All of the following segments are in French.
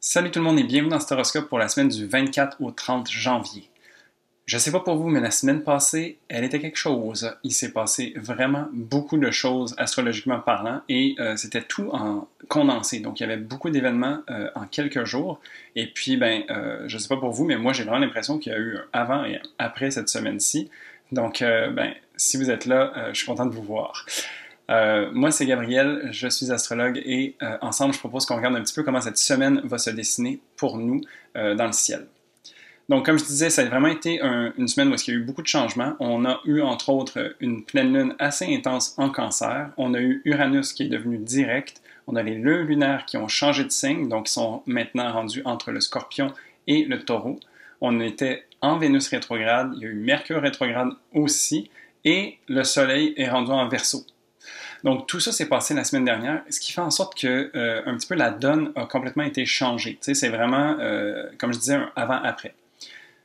Salut tout le monde et bienvenue dans cet horoscope pour la semaine du 24 au 30 janvier. Je sais pas pour vous, mais la semaine passée, elle était quelque chose. Il s'est passé vraiment beaucoup de choses astrologiquement parlant et c'était tout en condensé. Donc il y avait beaucoup d'événements en quelques jours. Et puis, je sais pas pour vous, mais moi j'ai vraiment l'impression qu'il y a eu un avant et après cette semaine-ci. Donc, si vous êtes là, je suis content de vous voir. Moi, c'est Gabriel, je suis astrologue et ensemble, je propose qu'on regarde un petit peu comment cette semaine va se dessiner pour nous dans le ciel. Donc, comme je disais, ça a vraiment été une semaine où il y a eu beaucoup de changements. On a eu, entre autres, une pleine lune assez intense en Cancer. On a eu Uranus qui est devenu direct. On a les nœuds lunaires qui ont changé de signe, donc qui sont maintenant rendus entre le Scorpion et le Taureau. On était en Vénus rétrograde, il y a eu Mercure rétrograde aussi, et le Soleil est rendu en Verseau. Donc, tout ça s'est passé la semaine dernière, ce qui fait en sorte que un petit peu la donne a complètement été changée. Tu sais, c'est vraiment, comme je disais, un avant-après.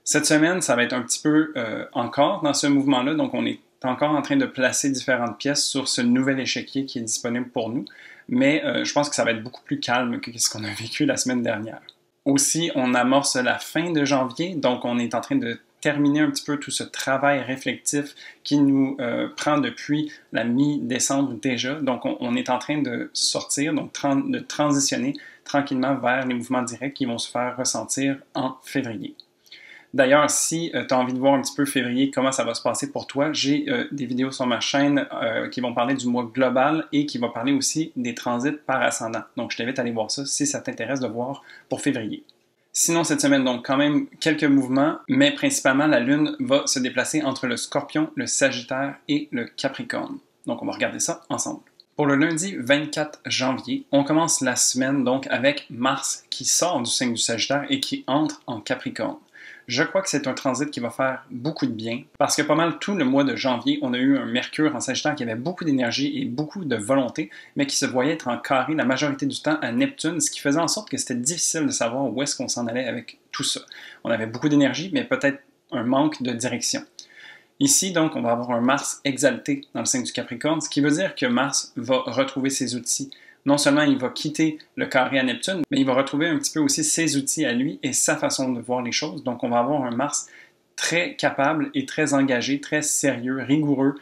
Cette semaine, ça va être un petit peu encore dans ce mouvement-là, donc on est encore en train de placer différentes pièces sur ce nouvel échiquier qui est disponible pour nous, mais je pense que ça va être beaucoup plus calme que ce qu'on a vécu la semaine dernière. Aussi, on amorce la fin de janvier, donc on est en train de terminer un petit peu tout ce travail réflectif qui nous prend depuis la mi-décembre déjà. Donc, on est en train de sortir, donc de transitionner tranquillement vers les mouvements directs qui vont se faire ressentir en février. D'ailleurs, si tu as envie de voir un petit peu février, comment ça va se passer pour toi, j'ai des vidéos sur ma chaîne qui vont parler du mois global et qui vont parler aussi des transits par ascendant. Donc, je t'invite à aller voir ça si ça t'intéresse de voir pour février. Sinon, cette semaine, donc quand même quelques mouvements, mais principalement la Lune va se déplacer entre le Scorpion, le Sagittaire et le Capricorne. Donc, on va regarder ça ensemble. Pour le lundi 24 janvier, on commence la semaine donc avec Mars qui sort du signe du Sagittaire et qui entre en Capricorne. Je crois que c'est un transit qui va faire beaucoup de bien parce que pas mal tout le mois de janvier, on a eu un Mercure en Sagittaire qui avait beaucoup d'énergie et beaucoup de volonté, mais qui se voyait être en carré la majorité du temps à Neptune, ce qui faisait en sorte que c'était difficile de savoir où est-ce qu'on s'en allait avec tout ça. On avait beaucoup d'énergie, mais peut-être un manque de direction. Ici, donc, on va avoir un Mars exalté dans le signe du Capricorne, ce qui veut dire que Mars va retrouver ses outils. Non seulement il va quitter le carré à Neptune, mais il va retrouver un petit peu aussi ses outils à lui et sa façon de voir les choses. Donc, on va avoir un Mars très capable et très engagé, très sérieux, rigoureux,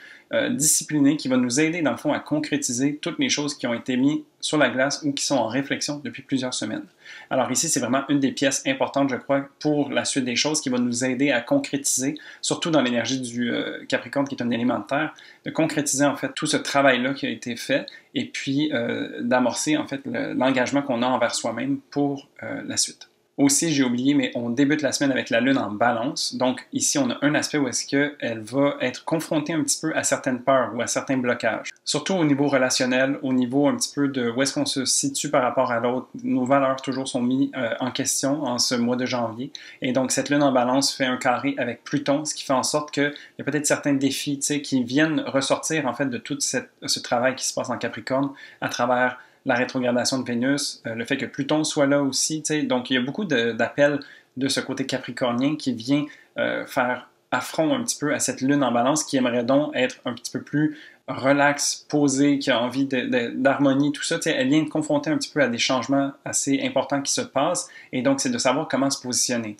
discipliné, qui va nous aider, dans le fond, à concrétiser toutes les choses qui ont été mises sur la glace ou qui sont en réflexion depuis plusieurs semaines. Alors ici, c'est vraiment une des pièces importantes, je crois, pour la suite des choses, qui va nous aider à concrétiser, surtout dans l'énergie du Capricorne, qui est un élément de terre, de concrétiser, en fait, tout ce travail-là qui a été fait, et puis d'amorcer, en fait, l'engagement qu'on a envers soi-même pour la suite. Aussi, j'ai oublié, mais on débute la semaine avec la Lune en Balance. Donc ici, on a un aspect où est-ce qu'elle va être confrontée un petit peu à certaines peurs ou à certains blocages. Surtout au niveau relationnel, au niveau un petit peu de où est-ce qu'on se situe par rapport à l'autre. Nos valeurs toujours sont mises en question en ce mois de janvier. Et donc cette Lune en Balance fait un carré avec Pluton, ce qui fait en sorte qu'il y a peut-être certains défis qui viennent ressortir en fait de tout ce travail qui se passe en Capricorne à travers la rétrogradation de Vénus, le fait que Pluton soit là aussi. Donc, il y a beaucoup d'appels de ce côté capricornien qui vient faire affront un petit peu à cette lune en balance qui aimerait donc être un petit peu plus relax, posée, qui a envie d'harmonie, tout ça. Elle vient de confronter un petit peu à des changements assez importants qui se passent et donc c'est de savoir comment se positionner.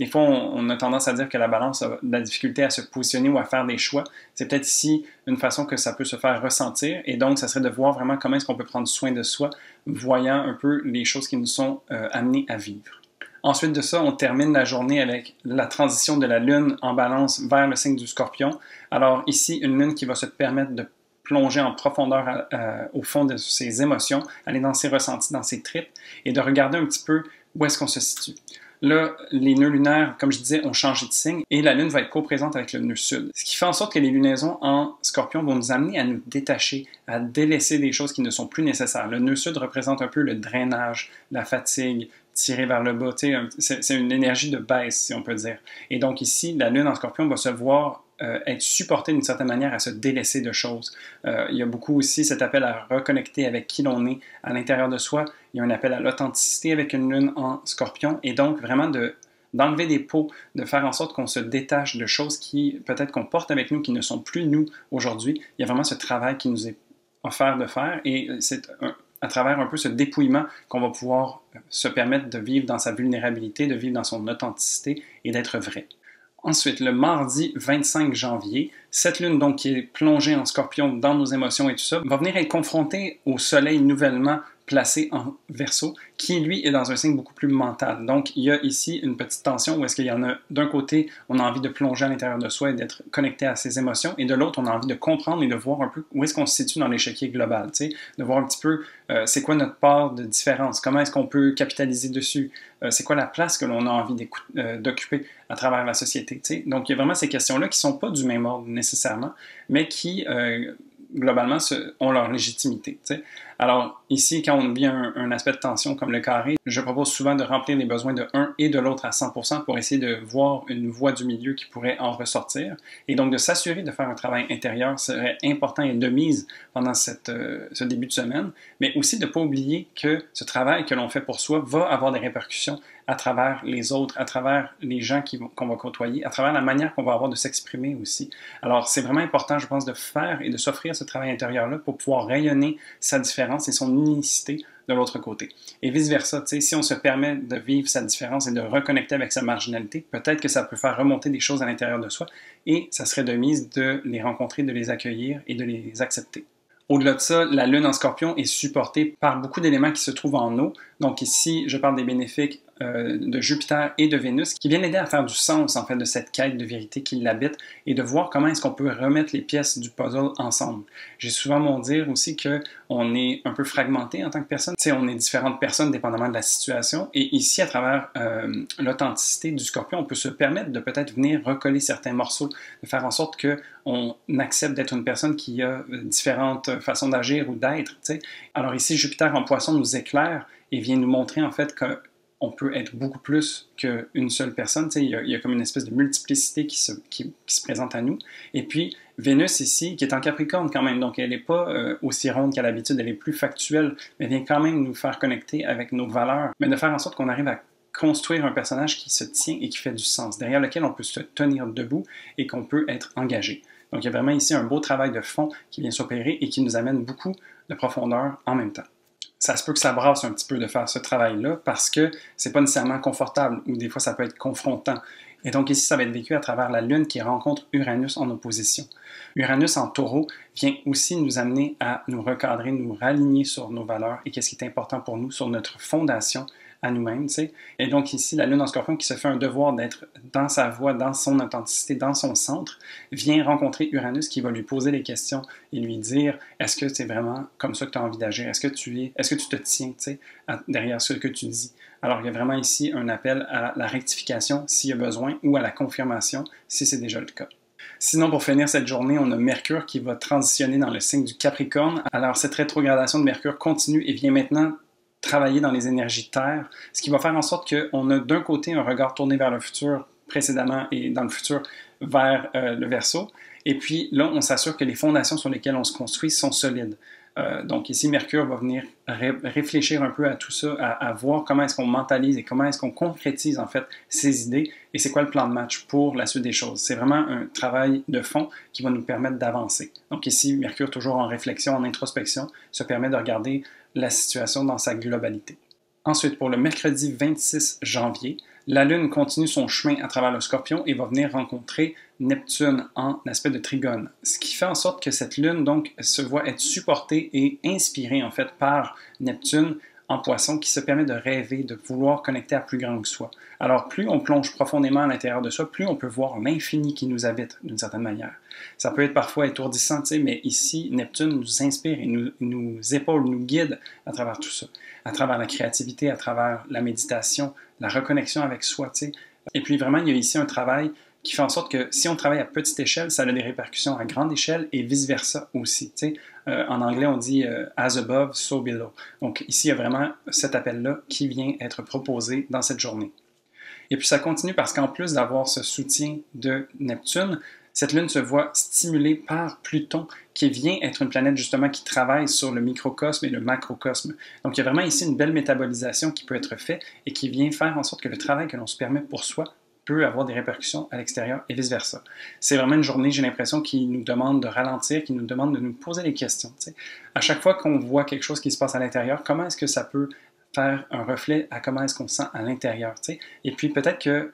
Des fois, on a tendance à dire que la balance a de la difficulté à se positionner ou à faire des choix. C'est peut-être ici une façon que ça peut se faire ressentir et donc ça serait de voir vraiment comment est-ce qu'on peut prendre soin de soi, voyant un peu les choses qui nous sont amenées à vivre. Ensuite de ça, on termine la journée avec la transition de la Lune en Balance vers le signe du Scorpion. Alors ici, une Lune qui va se permettre de plonger en profondeur au fond de ses émotions, aller dans ses ressentis, dans ses tripes, et de regarder un petit peu où est-ce qu'on se situe. Là, les nœuds lunaires, comme je disais, ont changé de signe et la Lune va être co-présente avec le nœud sud. Ce qui fait en sorte que les lunaisons en Scorpion vont nous amener à nous détacher, à délaisser des choses qui ne sont plus nécessaires. Le nœud sud représente un peu le drainage, la fatigue, tirer vers le bas. C'est une énergie de baisse, si on peut dire. Et donc ici, la Lune en Scorpion va se voir être supportée d'une certaine manière à se délaisser de choses. Il y a beaucoup aussi cet appel à reconnecter avec qui l'on est à l'intérieur de soi. Il y a un appel à l'authenticité avec une Lune en Scorpion. Et donc, vraiment d'enlever des peaux, de faire en sorte qu'on se détache de choses qui, peut-être qu'on porte avec nous, qui ne sont plus nous aujourd'hui. Il y a vraiment ce travail qui nous est offert de faire. Et c'est à travers un peu ce dépouillement qu'on va pouvoir se permettre de vivre dans sa vulnérabilité, de vivre dans son authenticité et d'être vrai. Ensuite, le mardi 25 janvier, cette lune donc qui est plongée en Scorpion dans nos émotions et tout ça, va venir être confrontée au soleil nouvellement placé en Verseau, qui lui est dans un signe beaucoup plus mental. Donc il y a ici une petite tension où est-ce qu'il y en a d'un côté, on a envie de plonger à l'intérieur de soi et d'être connecté à ses émotions, et de l'autre, on a envie de comprendre et de voir un peu où est-ce qu'on se situe dans l'échiquier global, tu sais, de voir un petit peu c'est quoi notre part de différence, comment est-ce qu'on peut capitaliser dessus, c'est quoi la place que l'on a envie d'occuper à travers la société, tu sais. Donc il y a vraiment ces questions-là qui ne sont pas du même ordre nécessairement, mais qui globalement ont leur légitimité, tu sais. Alors, ici, quand on vit un aspect de tension comme le carré, je propose souvent de remplir les besoins de un et de l'autre à 100% pour essayer de voir une voie du milieu qui pourrait en ressortir. Et donc, de s'assurer de faire un travail intérieur serait important et de mise pendant ce début de semaine, mais aussi de ne pas oublier que ce travail que l'on fait pour soi va avoir des répercussions à travers les autres, à travers les gens qu'on va côtoyer, à travers la manière qu'on va avoir de s'exprimer aussi. Alors, c'est vraiment important, je pense, de faire et de s'offrir ce travail intérieur-là pour pouvoir rayonner sa différence et son unicité de l'autre côté. Et vice-versa, si on se permet de vivre sa différence et de reconnecter avec sa marginalité, peut-être que ça peut faire remonter des choses à l'intérieur de soi et ça serait de mise de les rencontrer, de les accueillir et de les accepter. Au-delà de ça, la Lune en Scorpion est supportée par beaucoup d'éléments qui se trouvent en eau. Donc ici, je parle des bénéfiques de Jupiter et de Vénus qui viennent aider à faire du sens en fait de cette quête de vérité qui l'habite et de voir comment est-ce qu'on peut remettre les pièces du puzzle ensemble. J'ai souvent mon dire aussi qu'on est un peu fragmenté en tant que personne. Tu sais, on est différentes personnes dépendamment de la situation et ici, à travers l'authenticité du Scorpion, on peut se permettre de peut-être venir recoller certains morceaux, de faire en sorte qu'on accepte d'être une personne qui a différentes façons d'agir ou d'être. Tu sais. Alors ici, Jupiter en Poisson nous éclaire et vient nous montrer en fait qu'on peut être beaucoup plus qu'une seule personne. Tu sais, il y a comme une espèce de multiplicité qui se présente à nous. Et puis, Vénus ici, qui est en Capricorne quand même, donc elle n'est pas aussi ronde qu'à l'habitude, elle est plus factuelle, mais vient quand même nous faire connecter avec nos valeurs, mais de faire en sorte qu'on arrive à construire un personnage qui se tient et qui fait du sens, derrière lequel on peut se tenir debout et qu'on peut être engagé. Donc il y a vraiment ici un beau travail de fond qui vient s'opérer et qui nous amène beaucoup de profondeur en même temps. Ça se peut que ça brasse un petit peu de faire ce travail-là parce que c'est pas nécessairement confortable ou des fois ça peut être confrontant. Et donc ici, ça va être vécu à travers la Lune qui rencontre Uranus en opposition. Uranus en Taureau vient aussi nous amener à nous recadrer, nous raligner sur nos valeurs et qu'est-ce qui est important pour nous, sur notre fondation à nous-mêmes, tu sais. Et donc ici, la Lune en Scorpion qui se fait un devoir d'être dans sa voie, dans son authenticité, dans son centre, vient rencontrer Uranus qui va lui poser des questions et lui dire est-ce que c'est vraiment comme ça que tu as envie d'agir? Est-ce que tu te tiens, tu sais, derrière ce que tu dis? Alors il y a vraiment ici un appel à la rectification s'il y a besoin ou à la confirmation si c'est déjà le cas. Sinon, pour finir cette journée, on a Mercure qui va transitionner dans le signe du Capricorne. Alors cette rétrogradation de Mercure continue et vient maintenant travailler dans les énergies terre, ce qui va faire en sorte qu'on a d'un côté un regard tourné vers le futur précédemment et dans le futur vers le Verseau, et puis là, on s'assure que les fondations sur lesquelles on se construit sont solides. Donc ici, Mercure va venir réfléchir un peu à tout ça, à voir comment est-ce qu'on mentalise et comment est-ce qu'on concrétise en fait ces idées et c'est quoi le plan de match pour la suite des choses. C'est vraiment un travail de fond qui va nous permettre d'avancer. Donc ici, Mercure toujours en réflexion, en introspection, se permet de regarder la situation dans sa globalité. Ensuite, pour le mercredi 26 janvier, la Lune continue son chemin à travers le Scorpion et va venir rencontrer Neptune en aspect de trigone. Ce qui fait en sorte que cette Lune donc se voit être supportée et inspirée en fait par Neptune en Poisson qui se permet de rêver, de vouloir connecter à plus grand que soi. Alors plus on plonge profondément à l'intérieur de soi, plus on peut voir l'infini qui nous habite d'une certaine manière. Ça peut être parfois étourdissant, mais ici, Neptune nous inspire et nous épaule, nous guide à travers tout ça, à travers la créativité, à travers la méditation, la reconnexion avec soi. T'sais. Et puis vraiment, il y a ici un travail qui fait en sorte que si on travaille à petite échelle, ça a des répercussions à grande échelle et vice-versa aussi. En anglais, on dit as above, so below. Donc ici, il y a vraiment cet appel-là qui vient être proposé dans cette journée. Et puis ça continue parce qu'en plus d'avoir ce soutien de Neptune, cette Lune se voit stimulée par Pluton, qui vient être une planète justement qui travaille sur le microcosme et le macrocosme. Donc il y a vraiment ici une belle métabolisation qui peut être faite et qui vient faire en sorte que le travail que l'on se permet pour soi peut avoir des répercussions à l'extérieur et vice-versa. C'est vraiment une journée, j'ai l'impression, qui nous demande de ralentir, qui nous demande de nous poser des questions. T'sais. À chaque fois qu'on voit quelque chose qui se passe à l'intérieur, comment est-ce que ça peut faire un reflet à comment est-ce qu'on se sent à l'intérieur. T'sais. Et puis peut-être que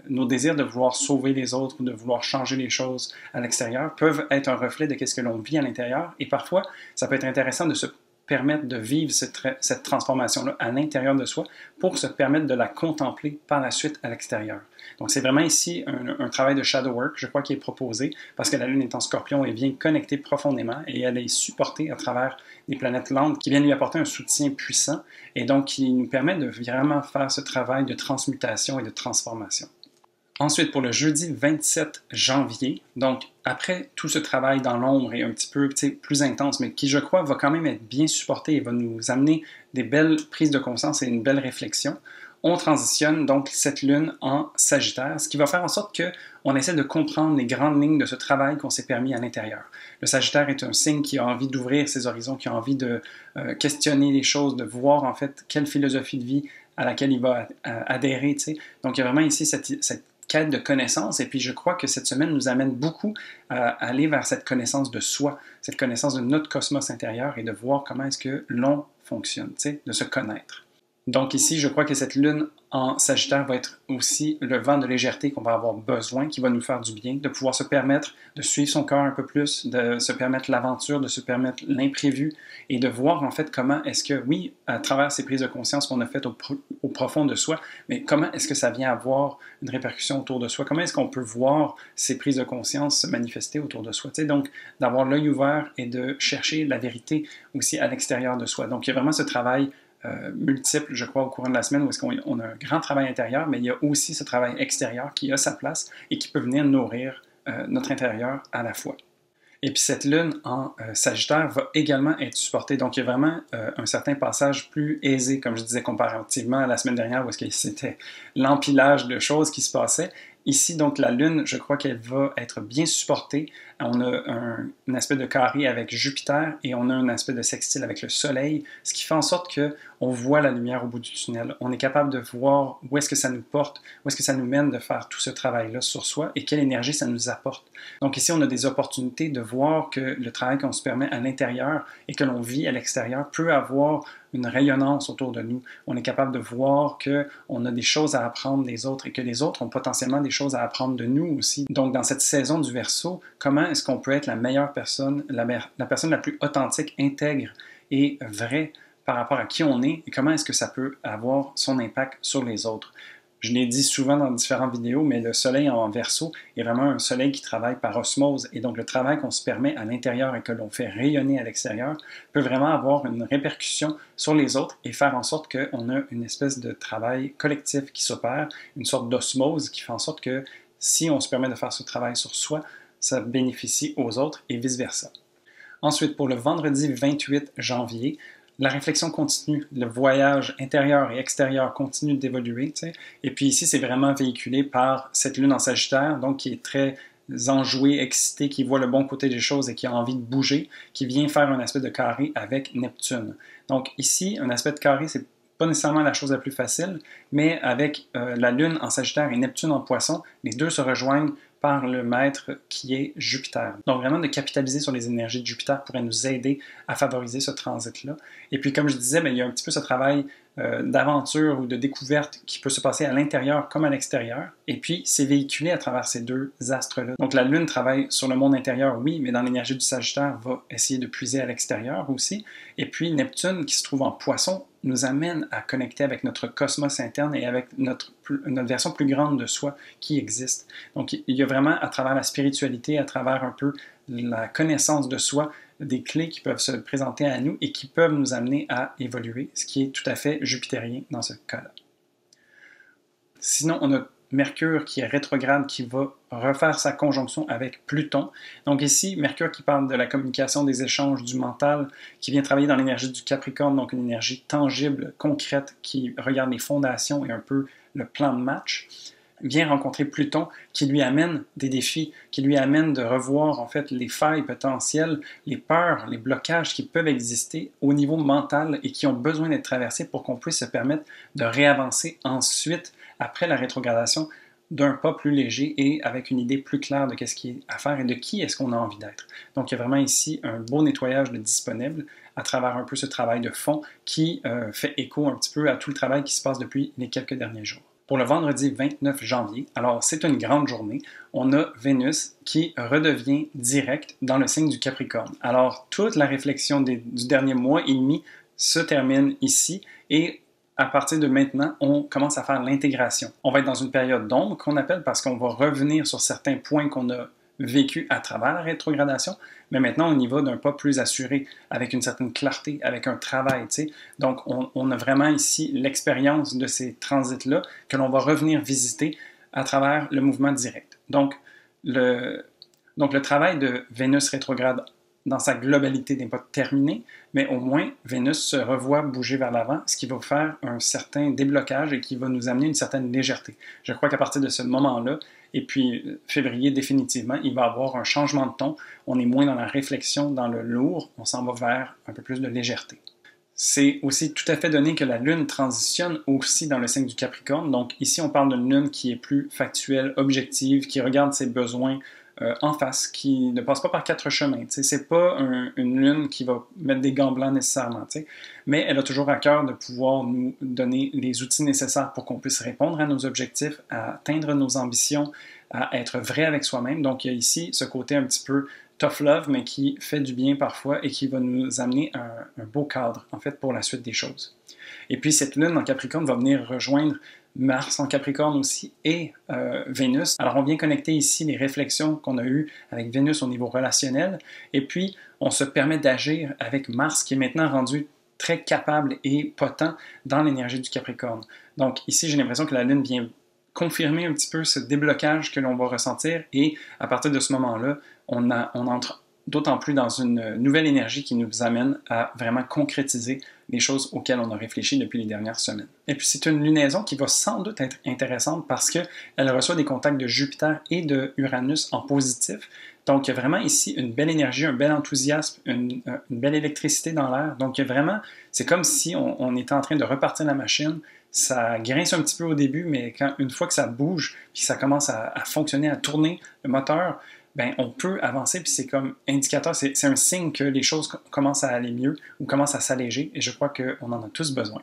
nos désirs de vouloir sauver les autres ou de vouloir changer les choses à l'extérieur peuvent être un reflet de ce que l'on vit à l'intérieur. Et parfois, ça peut être intéressant de se permettre de vivre cette transformation-là à l'intérieur de soi pour se permettre de la contempler par la suite à l'extérieur. Donc, c'est vraiment ici un travail de shadow work, je crois, qui est proposé parce que la Lune est en Scorpion et vient connecter profondément et elle est supportée à travers des planètes lentes qui viennent lui apporter un soutien puissant et donc qui nous permet de vraiment faire ce travail de transmutation et de transformation. Ensuite, pour le jeudi 27 janvier, donc après tout ce travail dans l'ombre et un petit peu plus intense, mais qui, je crois, va quand même être bien supporté et va nous amener des belles prises de conscience et une belle réflexion, on transitionne donc cette lune en Sagittaire, ce qui va faire en sorte qu'on essaie de comprendre les grandes lignes de ce travail qu'on s'est permis à l'intérieur. Le Sagittaire est un signe qui a envie d'ouvrir ses horizons, qui a envie de questionner les choses, de voir en fait quelle philosophie de vie à laquelle il va adhérer. T'sais. Donc il y a vraiment ici cette quête de connaissance, et puis je crois que cette semaine nous amène beaucoup à aller vers cette connaissance de soi, cette connaissance de notre cosmos intérieur et de voir comment est-ce que l'on fonctionne, de se connaître. Donc ici, je crois que cette lune en Sagittaire va être aussi le vent de légèreté qu'on va avoir besoin, qui va nous faire du bien, de pouvoir se permettre de suivre son cœur un peu plus, de se permettre l'aventure, de se permettre l'imprévu et de voir en fait comment est-ce que, oui, à travers ces prises de conscience qu'on a faites au profond de soi, mais comment est-ce que ça vient avoir une répercussion autour de soi? Comment est-ce qu'on peut voir ces prises de conscience se manifester autour de soi? Donc, d'avoir l'œil ouvert et de chercher la vérité aussi à l'extérieur de soi. Donc, il y a vraiment ce travail multiples, je crois, au courant de la semaine, où est-ce qu'on a un grand travail intérieur, mais il y a aussi ce travail extérieur qui a sa place et qui peut venir nourrir notre intérieur à la fois. Et puis cette lune en Sagittaire va également être supportée. Donc il y a vraiment un certain passage plus aisé, comme je disais, comparativement à la semaine dernière, où est-ce que c'était l'empilage de choses qui se passaient. Ici, donc, la Lune, je crois qu'elle va être bien supportée. On a un aspect de carré avec Jupiter et on a un aspect de sextile avec le Soleil, ce qui fait en sorte qu'on voit la lumière au bout du tunnel. On est capable de voir où est-ce que ça nous porte, où est-ce que ça nous mène de faire tout ce travail-là sur soi et quelle énergie ça nous apporte. Donc ici, on a des opportunités de voir que le travail qu'on se permet à l'intérieur et que l'on vit à l'extérieur peut avoir une rayonnance autour de nous. On est capable de voir qu'on a des choses à apprendre des autres et que les autres ont potentiellement des choses à apprendre de nous aussi. Donc, dans cette saison du Verseau, comment est-ce qu'on peut être la meilleure personne, la personne la plus authentique, intègre et vraie par rapport à qui on est et comment est-ce que ça peut avoir son impact sur les autres? Je l'ai dit souvent dans différentes vidéos, mais le soleil en Verseau est vraiment un soleil qui travaille par osmose. Et donc, le travail qu'on se permet à l'intérieur et que l'on fait rayonner à l'extérieur peut vraiment avoir une répercussion sur les autres et faire en sorte qu'on a une espèce de travail collectif qui s'opère, une sorte d'osmose qui fait en sorte que si on se permet de faire ce travail sur soi, ça bénéficie aux autres et vice-versa. Ensuite, pour le vendredi 28 janvier, la réflexion continue, le voyage intérieur et extérieur continue d'évoluer. Et puis ici, c'est vraiment véhiculé par cette lune en Sagittaire, donc qui est très enjouée, excitée, qui voit le bon côté des choses et qui a envie de bouger, qui vient faire un aspect de carré avec Neptune. Donc ici, un aspect de carré, c'est pas nécessairement la chose la plus facile, mais avec la lune en Sagittaire et Neptune en Poisson, les deux se rejoignent par le maître qui est Jupiter. Donc vraiment de capitaliser sur les énergies de Jupiter pourrait nous aider à favoriser ce transit-là. Et puis comme je disais, il y a un petit peu ce travail d'aventure ou de découverte qui peut se passer à l'intérieur comme à l'extérieur. Et puis c'est véhiculé à travers ces deux astres-là. Donc la Lune travaille sur le monde intérieur, oui, mais dans l'énergie du Sagittaire va essayer de puiser à l'extérieur aussi. Et puis Neptune, qui se trouve en Poisson, nous amène à connecter avec notre cosmos interne et avec notre version plus grande de soi qui existe. Donc, il y a vraiment, à travers la spiritualité, à travers un peu la connaissance de soi, des clés qui peuvent se présenter à nous et qui peuvent nous amener à évoluer, ce qui est tout à fait jupitérien dans ce cas-là. Sinon, on a Mercure qui est rétrograde, qui va refaire sa conjonction avec Pluton. Donc ici, Mercure qui parle de la communication, des échanges, du mental, qui vient travailler dans l'énergie du Capricorne, donc une énergie tangible, concrète, qui regarde les fondations et un peu le plan de match, vient rencontrer Pluton qui lui amène des défis, qui lui amène de revoir en fait les failles potentielles, les peurs, les blocages qui peuvent exister au niveau mental et qui ont besoin d'être traversés pour qu'on puisse se permettre de réavancer ensuite, après la rétrogradation, d'un pas plus léger et avec une idée plus claire de ce qui est à faire et de qui est-ce qu'on a envie d'être. Donc, il y a vraiment ici un beau nettoyage de disponible à travers un peu ce travail de fond qui fait écho un petit peu à tout le travail qui se passe depuis les quelques derniers jours. Pour le vendredi 29 janvier, alors c'est une grande journée, on a Vénus qui redevient directe dans le signe du Capricorne. Alors, toute la réflexion du dernier mois et demi se termine ici et à partir de maintenant, on commence à faire l'intégration. On va être dans une période d'ombre qu'on appelle parce qu'on va revenir sur certains points qu'on a vécu à travers la rétrogradation, mais maintenant on y va d'un pas plus assuré, avec une certaine clarté, avec un travail, tu sais. Donc on a vraiment ici l'expérience de ces transits-là que l'on va revenir visiter à travers le mouvement direct. Donc le travail de Vénus rétrograde dans sa globalité n'est pas terminé, mais au moins Vénus se revoit bouger vers l'avant, ce qui va faire un certain déblocage et qui va nous amener une certaine légèreté. Je crois qu'à partir de ce moment-là, et puis février définitivement, il va y avoir un changement de ton. On est moins dans la réflexion, dans le lourd, on s'en va vers un peu plus de légèreté. C'est aussi tout à fait donné que la Lune transitionne aussi dans le signe du Capricorne. Donc ici, on parle d'une Lune qui est plus factuelle, objective, qui regarde ses besoins en face, qui ne passe pas par quatre chemins. C'est pas une Lune qui va mettre des gants blancs nécessairement, mais elle a toujours à cœur de pouvoir nous donner les outils nécessaires pour qu'on puisse répondre à nos objectifs, à atteindre nos ambitions, à être vrai avec soi-même. Donc il y a ici ce côté un petit peu tough love, mais qui fait du bien parfois et qui va nous amener un beau cadre, en fait, pour la suite des choses. Et puis cette Lune en Capricorne va venir rejoindre Mars en Capricorne aussi et Vénus. Alors on vient connecter ici les réflexions qu'on a eues avec Vénus au niveau relationnel et puis on se permet d'agir avec Mars qui est maintenant rendu très capable et potent dans l'énergie du Capricorne. Donc ici j'ai l'impression que la Lune vient confirmer un petit peu ce déblocage que l'on va ressentir et à partir de ce moment-là, on entre d'autant plus dans une nouvelle énergie qui nous amène à vraiment concrétiser les choses auxquelles on a réfléchi depuis les dernières semaines. Et puis c'est une lunaison qui va sans doute être intéressante parce qu'elle reçoit des contacts de Jupiter et de Uranus en positif. Donc il y a vraiment ici une belle énergie, un bel enthousiasme, une belle électricité dans l'air. Donc il y a vraiment, c'est comme si on était en train de repartir la machine. Ça grince un petit peu au début, mais une fois que ça bouge, puis ça commence à fonctionner, à tourner le moteur, ben, on peut avancer, puis c'est comme indicateur, c'est un signe que les choses commencent à aller mieux ou commencent à s'alléger, et je crois qu'on en a tous besoin.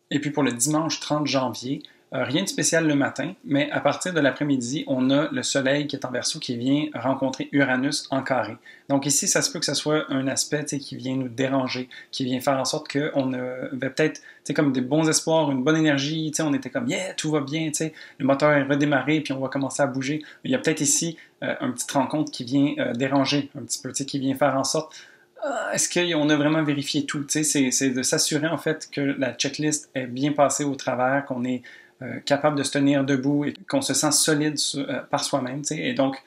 Et puis pour le dimanche 30 janvier, rien de spécial le matin, mais à partir de l'après-midi, on a le Soleil qui est en Verseau qui vient rencontrer Uranus en carré. Donc ici, ça se peut que ce soit un aspect qui vient nous déranger, qui vient faire en sorte qu'on avait peut-être comme des bons espoirs, une bonne énergie, on était comme « yeah, tout va bien », le moteur est redémarré, puis on va commencer à bouger. Il y a peut-être ici une petite rencontre qui vient déranger un petit peu, qui vient faire en sorte est-ce qu'on a vraiment vérifié tout? C'est de s'assurer en fait que la checklist est bien passée au travers, qu'on est capable de se tenir debout et qu'on se sent solide par soi-même. Et donc,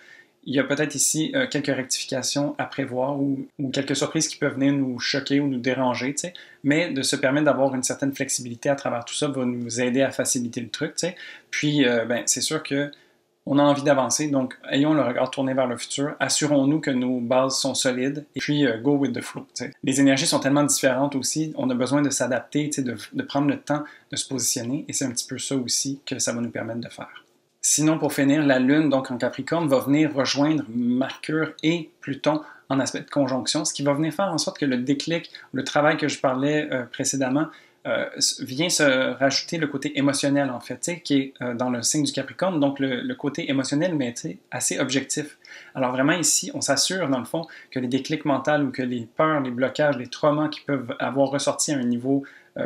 il y a peut-être ici quelques rectifications à prévoir ou quelques surprises qui peuvent venir nous choquer ou nous déranger, mais de se permettre d'avoir une certaine flexibilité à travers tout ça va nous aider à faciliter le truc. Puis, c'est sûr que on a envie d'avancer, donc ayons le regard tourné vers le futur, assurons-nous que nos bases sont solides, et puis go with the flow. Les énergies sont tellement différentes aussi, on a besoin de s'adapter, de prendre le temps de se positionner, et c'est un petit peu ça aussi que ça va nous permettre de faire. Sinon, pour finir, la Lune, donc en Capricorne, va venir rejoindre Mercure et Pluton en aspect de conjonction, ce qui va venir faire en sorte que le déclic, le travail que je parlais précédemment, vient se rajouter le côté émotionnel, en fait, qui est dans le signe du Capricorne, donc le côté émotionnel, mais assez objectif. Alors vraiment ici, on s'assure, dans le fond, que les déclics mentaux ou que les peurs, les blocages, les traumas qui peuvent avoir ressorti à un niveau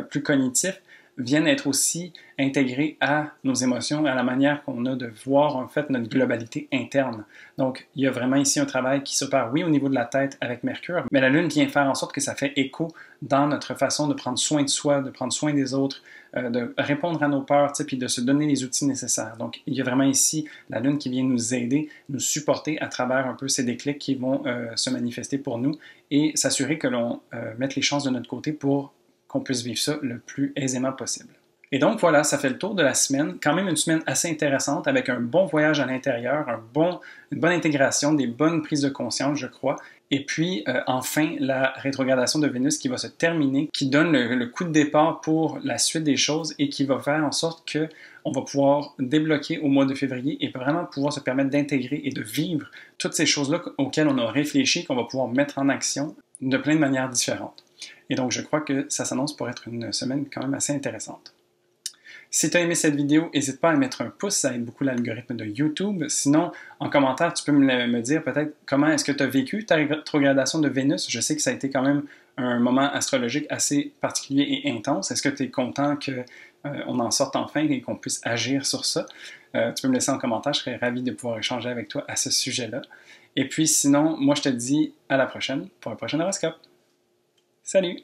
plus cognitif viennent être aussi intégrés à nos émotions, à la manière qu'on a de voir en fait notre globalité interne. Donc, il y a vraiment ici un travail qui s'opère, oui, au niveau de la tête avec Mercure, mais la Lune vient faire en sorte que ça fait écho dans notre façon de prendre soin de soi, de prendre soin des autres, de répondre à nos peurs, puis de se donner les outils nécessaires. Donc, il y a vraiment ici la Lune qui vient nous aider, nous supporter à travers un peu ces déclics qui vont se manifester pour nous et s'assurer que l'on mette les chances de notre côté pour qu'on puisse vivre ça le plus aisément possible. Et donc voilà, ça fait le tour de la semaine. Quand même une semaine assez intéressante avec un bon voyage à l'intérieur, une bonne intégration, des bonnes prises de conscience, je crois. Et puis enfin, la rétrogradation de Vénus qui va se terminer, qui donne le coup de départ pour la suite des choses et qui va faire en sorte que on va pouvoir débloquer au mois de février et vraiment pouvoir se permettre d'intégrer et de vivre toutes ces choses-là auxquelles on a réfléchi, qu'on va pouvoir mettre en action de plein de manières différentes. Et donc, je crois que ça s'annonce pour être une semaine quand même assez intéressante. Si tu as aimé cette vidéo, n'hésite pas à mettre un pouce, ça aide beaucoup l'algorithme de YouTube. Sinon, en commentaire, tu peux me dire peut-être comment est-ce que tu as vécu ta rétrogradation de Vénus. Je sais que ça a été quand même un moment astrologique assez particulier et intense. Est-ce que tu es content qu'on en sorte enfin et qu'on puisse agir sur ça? Tu peux me laisser en commentaire, je serais ravi de pouvoir échanger avec toi à ce sujet-là. Et puis sinon, moi je te dis à la prochaine pour un prochain horoscope. Salut!